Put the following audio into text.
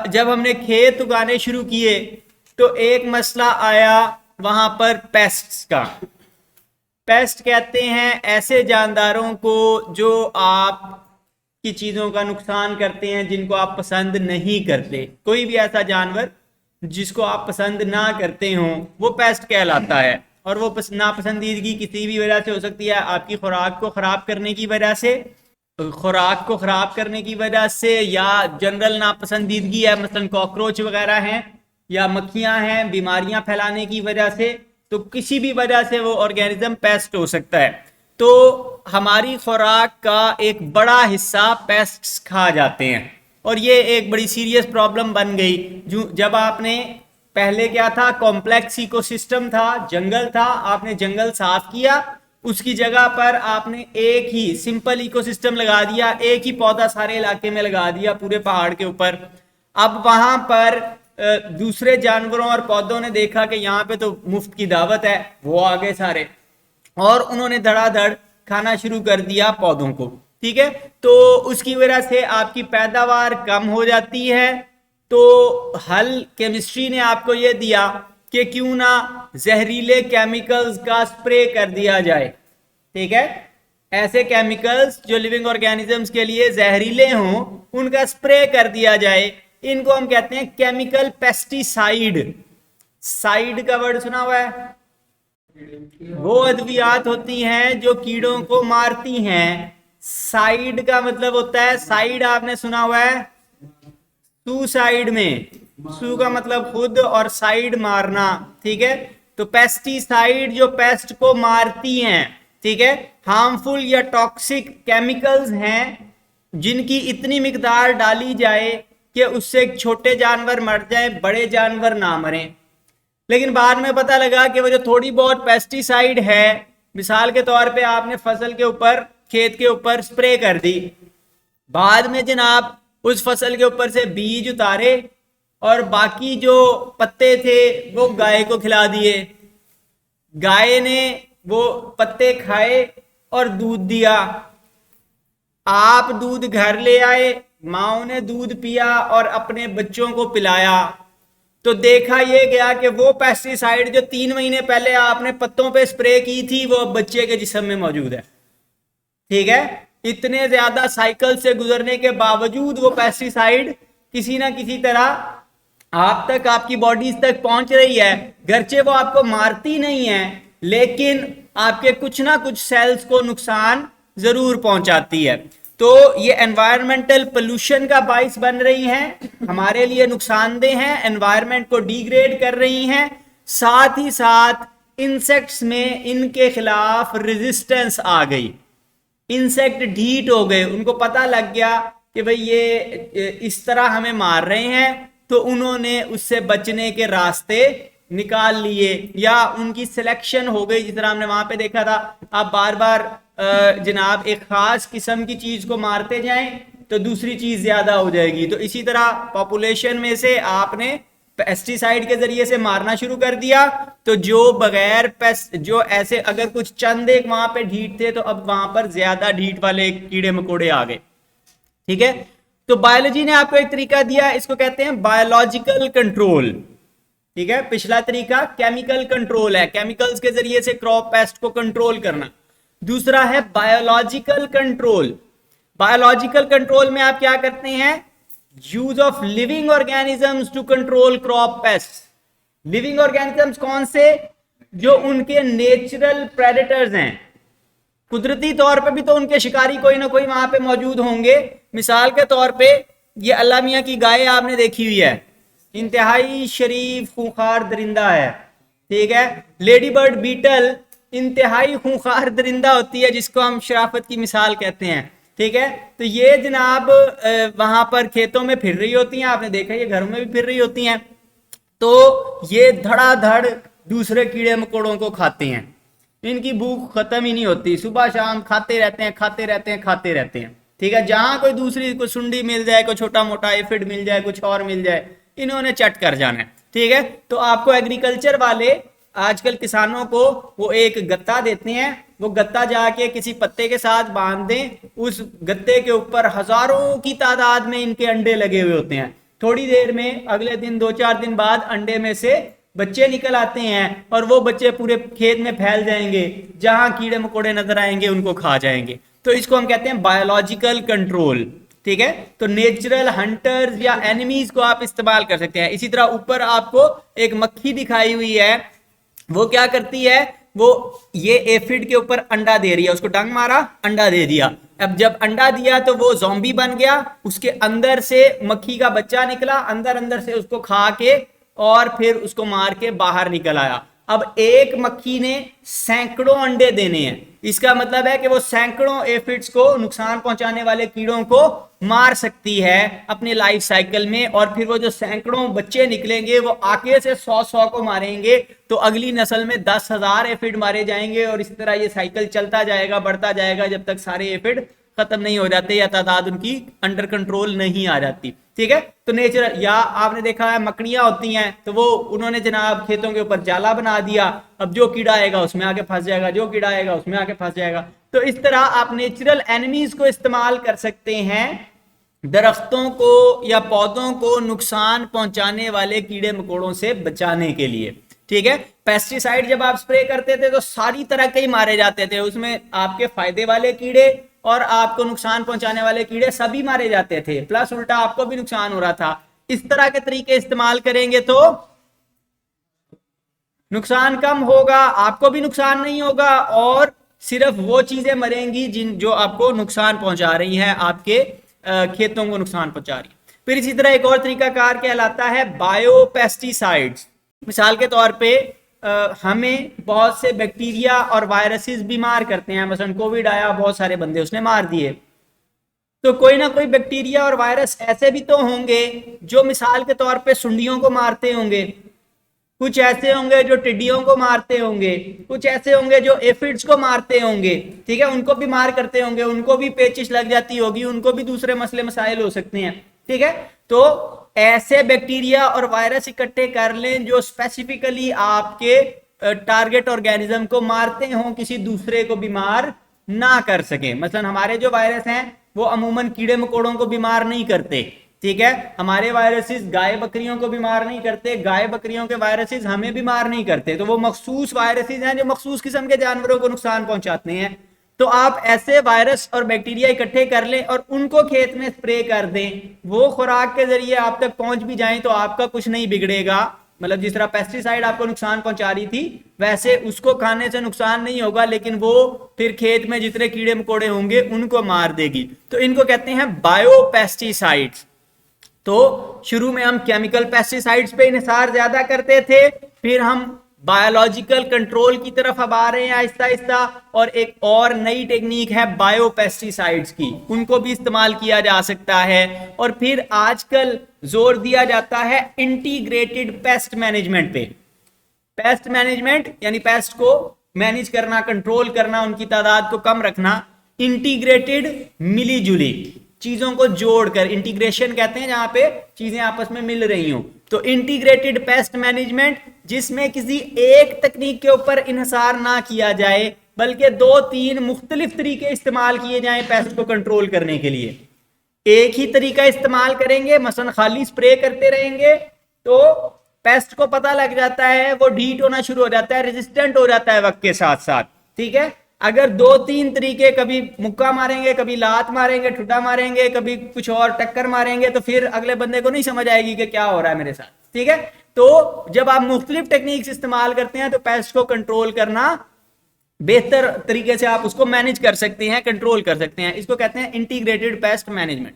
जब हमने खेत उगाने शुरू किए तो एक मसला आया वहां पर पेस्ट्स का। पेस्ट कहते हैं ऐसे जानदारों को जो आप की चीज़ों का नुकसान करते हैं, जिनको आप पसंद नहीं करते। कोई भी ऐसा जानवर जिसको आप पसंद ना करते हो वो पेस्ट कहलाता है। और वो नापसंदीदगी किसी भी वजह से हो सकती है, आपकी खुराक को ख़राब करने की वजह से, या जनरल नापसंदीदगी है, मसलन कॉकरोच वगैरह हैं या मक्खियां हैं, बीमारियां फैलाने की वजह से। तो किसी भी वजह से वो ऑर्गेनिज्म पेस्ट हो सकता है। तो हमारी खुराक का एक बड़ा हिस्सा पेस्ट्स खा जाते हैं और ये एक बड़ी सीरियस प्रॉब्लम बन गई। जब आपने पहले क्या था, कॉम्प्लेक्स इकोसिस्टम था, जंगल था, आपने जंगल साफ किया, उसकी जगह पर आपने एक ही सिंपल इकोसिस्टम लगा दिया, एक ही पौधा सारे इलाके में लगा दिया पूरे पहाड़ के ऊपर। अब वहां पर दूसरे जानवरों और पौधों ने देखा कि यहाँ पे तो मुफ्त की दावत है, वो आ गए सारे और उन्होंने धड़ाधड़ खाना शुरू कर दिया पौधों को। ठीक है, तो उसकी वजह से आपकी पैदावार कम हो जाती है। तो हल केमिस्ट्री ने आपको यह दिया कि क्यों ना जहरीले केमिकल्स का स्प्रे कर दिया जाए। ठीक है, ऐसे केमिकल्स जो लिविंग ऑर्गेनिजम्स के लिए जहरीले हों उनका स्प्रे कर दिया जाए। इनको हम कहते हैं केमिकल पेस्टिसाइड। साइड का वर्ड सुना हुआ है? वो अद्वियात होती हैं जो कीड़ों को मारती हैं। साइड का मतलब होता है, साइड आपने सुना हुआ है सुसाइड में, सू का मतलब खुद और साइड मारना। ठीक है, तो पेस्टिसाइड जो पेस्ट को मारती हैं, ठीक है, हार्मफुल या टॉक्सिक केमिकल्स हैं जिनकी इतनी मिकदार डाली जाए कि उससे छोटे जानवर मर जाए, बड़े जानवर ना मरें। लेकिन बाद में पता लगा कि वो जो थोड़ी बहुत पेस्टिसाइड है, मिसाल के तौर पे आपने फसल के ऊपर, खेत के ऊपर स्प्रे कर दी, बाद में जनाब उस फसल के ऊपर से बीज उतारे और बाकी जो पत्ते थे वो गाय को खिला दिए। गाय ने वो पत्ते खाए और दूध दिया। आप दूध घर ले आए, माओ ने दूध पिया और अपने बच्चों को पिलाया। तो देखा ये गया कि वो पेस्टिसाइड जो 3 महीने पहले आपने पत्तों पे स्प्रे की थी वो अब बच्चे के जिस्म में मौजूद है। ठीक है, इतने ज्यादा साइकिल से गुजरने के बावजूद वो पेस्टिसाइड किसी ना किसी तरह आप तक, आपकी बॉडीज तक पहुंच रही है। गरचे वो आपको मारती नहीं है, लेकिन आपके कुछ ना कुछ सेल्स को नुकसान जरूर पहुंचाती है। तो ये एनवायरमेंटल पोल्यूशन का बाइस बन रही हैं, हमारे लिए नुकसानदेह हैं, एनवायरमेंट को डिग्रेड कर रही हैं। साथ ही साथ इंसेक्ट्स में इनके खिलाफ रेजिस्टेंस आ गई, इंसेक्ट ढीठ हो गए, उनको पता लग गया कि भाई ये इस तरह हमें मार रहे हैं, तो उन्होंने उससे बचने के रास्ते निकाल लिए या उनकी सिलेक्शन हो गई। जिस तरह हमने वहां पे देखा था, आप बार बार जनाब एक खास किस्म की चीज को मारते जाएं तो दूसरी चीज ज्यादा हो जाएगी। तो इसी तरह पॉपुलेशन में से आपने पेस्टिसाइड के जरिए से मारना शुरू कर दिया, तो जो बगैर पेस्ट, जो ऐसे अगर कुछ चंद एक वहां पे ढीठ थे तो अब वहां पर ज्यादा ढीठ वाले कीड़े मकोड़े आ गए। ठीक है, तो बायोलॉजी ने आपको एक तरीका दिया, इसको कहते हैं बायोलॉजिकल कंट्रोल। ठीक है, पिछला तरीका केमिकल कंट्रोल है, केमिकल्स के जरिए से क्रॉप पेस्ट को कंट्रोल करना। दूसरा है बायोलॉजिकल कंट्रोल। बायोलॉजिकल कंट्रोल में आप क्या करते हैं? Use of living organisms to control crop pest. Living organisms कौन से? जो उनके नेचुरल प्रेडेटर्स हैं, कुदरती तौर पे भी तो उनके शिकारी कोई ना कोई वहां पे मौजूद होंगे। मिसाल के तौर पे ये अल्लाह मियां की गाय आपने देखी हुई है, इंतहाई शरीफ खूंखार दरिंदा है। ठीक है, लेडी बर्ड बीटल इंतहाई खूंखार दरिंदा होती है, जिसको हम शराफत की मिसाल कहते हैं। ठीक है, तो ये जनाब वहां पर खेतों में फिर रही होती हैं, आपने देखा ये घरों में भी फिर रही होती हैं। तो ये धड़ाधड़ दूसरे कीड़े मकोड़ों को खाते हैं, इनकी भूख खत्म ही नहीं होती, सुबह शाम खाते रहते हैं, खाते रहते हैं, खाते रहते हैं। ठीक है, जहां कोई दूसरी कोई सुंडी मिल जाए, कोई छोटा मोटा एफिड मिल जाए, कुछ और मिल जाए, इन्होंने चट कर जाना है। ठीक है, तो आपको एग्रीकल्चर वाले आजकल किसानों को वो एक गत्ता देते हैं, वो गत्ता जाके किसी पत्ते के साथ बांध दें, उस गत्ते के ऊपर हजारों की तादाद में इनके अंडे लगे हुए होते हैं। थोड़ी देर में अगले दिन 2-4 दिन बाद अंडे में से बच्चे निकल आते हैं और वो बच्चे पूरे खेत में फैल जाएंगे, जहां कीड़े मकोड़े नजर आएंगे उनको खा जाएंगे। तो इसको हम कहते हैं बायोलॉजिकल कंट्रोल। ठीक है, तो नेचुरल हंटर्स या एनिमीज को आप इस्तेमाल कर सकते हैं। इसी तरह ऊपर आपको एक मक्खी दिखाई हुई है, वो क्या करती है, वो ये एफिड के ऊपर अंडा दे रही है, उसको डंग मारा, अंडा दे दिया। अब जब अंडा दिया तो वो ज़ॉम्बी बन गया, उसके अंदर से मक्खी का बच्चा निकला, अंदर अंदर से उसको खा के और फिर उसको मार के बाहर निकल आया। अब एक मक्खी ने सैकड़ों अंडे देने हैं, इसका मतलब है कि वो सैकड़ों एफिड्स को, नुकसान पहुंचाने वाले कीड़ों को मार सकती है अपने लाइफ साइकिल में। और फिर वो जो सैकड़ों बच्चे निकलेंगे वो आगे से 100 को मारेंगे, तो अगली नस्ल में 10,000 एफिड मारे जाएंगे और इस तरह ये साइकिल चलता जाएगा, बढ़ता जाएगा, जब तक सारे एफिड खत्म नहीं हो जाते या तादाद उनकी अंडर कंट्रोल नहीं आ जाती। ठीक है, तो नेचुरल, या आपने देखा है मकड़ियां होती हैं, तो वो उन्होंने जनाब खेतों के ऊपर जाला बना दिया, अब जो कीड़ा आएगा उसमें आके फंस जाएगा, जो कीड़ा आएगा उसमें आके फंस जाएगा। तो इस तरह आप नेचुरल एनिमीज को इस्तेमाल कर सकते हैं दरख्तों को या पौधों को नुकसान पहुंचाने वाले कीड़े मकोड़ों से बचाने के लिए। ठीक है, पेस्टिसाइड जब आप स्प्रे करते थे तो सारी तरह के ही मारे जाते थे, उसमें आपके फायदे वाले कीड़े और आपको नुकसान पहुंचाने वाले कीड़े सभी मारे जाते थे, प्लस उल्टा आपको भी नुकसान हो रहा था। इस तरह के तरीके इस्तेमाल करेंगे तो नुकसान कम होगा, आपको भी नुकसान नहीं होगा और सिर्फ वो चीजें मरेंगी जो आपको नुकसान पहुंचा रही हैं, आपके खेतों को नुकसान पहुंचा रही है। फिर इसी तरह एक और तरीका कार कहलाता है बायोपेस्टिसाइड्स। मिसाल के तौर पे हमें बहुत से बैक्टीरिया और वायरसेस बीमार करते हैं, मसलन कोविड आया, बहुत सारे बंदे उसने मार दिए, तो कोई ना कोई बैक्टीरिया और वायरस ऐसे भी तो होंगे जो मिसाल के तौर पे सुंडियों को मारते होंगे, कुछ ऐसे होंगे जो टिड्डियों को मारते होंगे, कुछ ऐसे होंगे जो एफिड्स को मारते होंगे। ठीक है, उनको भी मार करते होंगे, उनको भी पेचिश लग जाती होगी, उनको भी दूसरे मसले मसाइल हो सकते हैं। ठीक है, तो ऐसे बैक्टीरिया और वायरस इकट्ठे कर लें जो स्पेसिफिकली आपके टारगेट ऑर्गेनिज्म को मारते हों, किसी दूसरे को बीमार ना कर सके। मसलन हमारे जो वायरस हैं वो अमूमन कीड़े मकोड़ों को बीमार नहीं करते। ठीक है, हमारे वायरसेस गाय बकरियों को बीमार नहीं करते, गाय बकरियों के वायरसेस हमें बीमार नहीं करते, तो वो मखसूस वायरसेस हैं जो मखसूस किस्म के जानवरों को नुकसान पहुंचाते हैं। तो आप ऐसे वायरस और बैक्टीरिया इकट्ठे कर लें और उनको खेत में स्प्रे कर दें, वो खुराक के जरिए आप तक पहुंच भी जाएं तो आपका कुछ नहीं बिगड़ेगा। मतलब जिस तरह पेस्टिसाइड आपको नुकसान पहुंचा रही थी, वैसे उसको खाने से नुकसान नहीं होगा, लेकिन वो फिर खेत में जितने कीड़े मकोड़े होंगे उनको मार देगी। तो इनको कहते हैं बायोपेस्टिसाइड्स। तो शुरू में हम केमिकल पेस्टिसाइड्स पे इन्हिसार ज्यादा करते थे, फिर हम बायोलॉजिकल कंट्रोल की तरफ अब आ रहे हैं आहिस्ता आहिस्ता, और एक और नई टेक्निक है बायोपेस्टिसाइड्स की, उनको भी इस्तेमाल किया जा सकता है। और फिर आजकल जोर दिया जाता है इंटीग्रेटेड पेस्ट मैनेजमेंट पे। पेस्ट मैनेजमेंट यानी पेस्ट को मैनेज करना, कंट्रोल करना, उनकी तादाद को कम रखना। इंटीग्रेटेड मिली जुली चीजों को जोड़कर, इंटीग्रेशन कहते हैं जहां पे चीजें आपस में मिल रही हों। तो इंटीग्रेटेड पेस्ट मैनेजमेंट, जिसमें किसी एक तकनीक के ऊपर इन्हिसार ना किया जाए, बल्कि 2-3 मुख्तलिफ तरीके इस्तेमाल किए जाएं पेस्ट को कंट्रोल करने के लिए। एक ही तरीका इस्तेमाल करेंगे, मसलन खाली स्प्रे करते रहेंगे, तो पेस्ट को पता लग जाता है, वो ढीठ होना शुरू हो जाता है, रेजिस्टेंट हो जाता है वक्त के साथ साथ। ठीक है, अगर 2-3 तरीके, कभी मुक्का मारेंगे, कभी लात मारेंगे, ठुड्डा मारेंगे, कभी कुछ और टक्कर मारेंगे, तो फिर अगले बंदे को नहीं समझ आएगी कि क्या हो रहा है मेरे साथ। ठीक है, तो जब आप मुख्तलिफ टेक्निक्स इस्तेमाल करते हैं तो पेस्ट को कंट्रोल करना बेहतर तरीके से आप उसको मैनेज कर सकते हैं, कंट्रोल कर सकते हैं। इसको कहते हैं इंटीग्रेटेड पेस्ट मैनेजमेंट।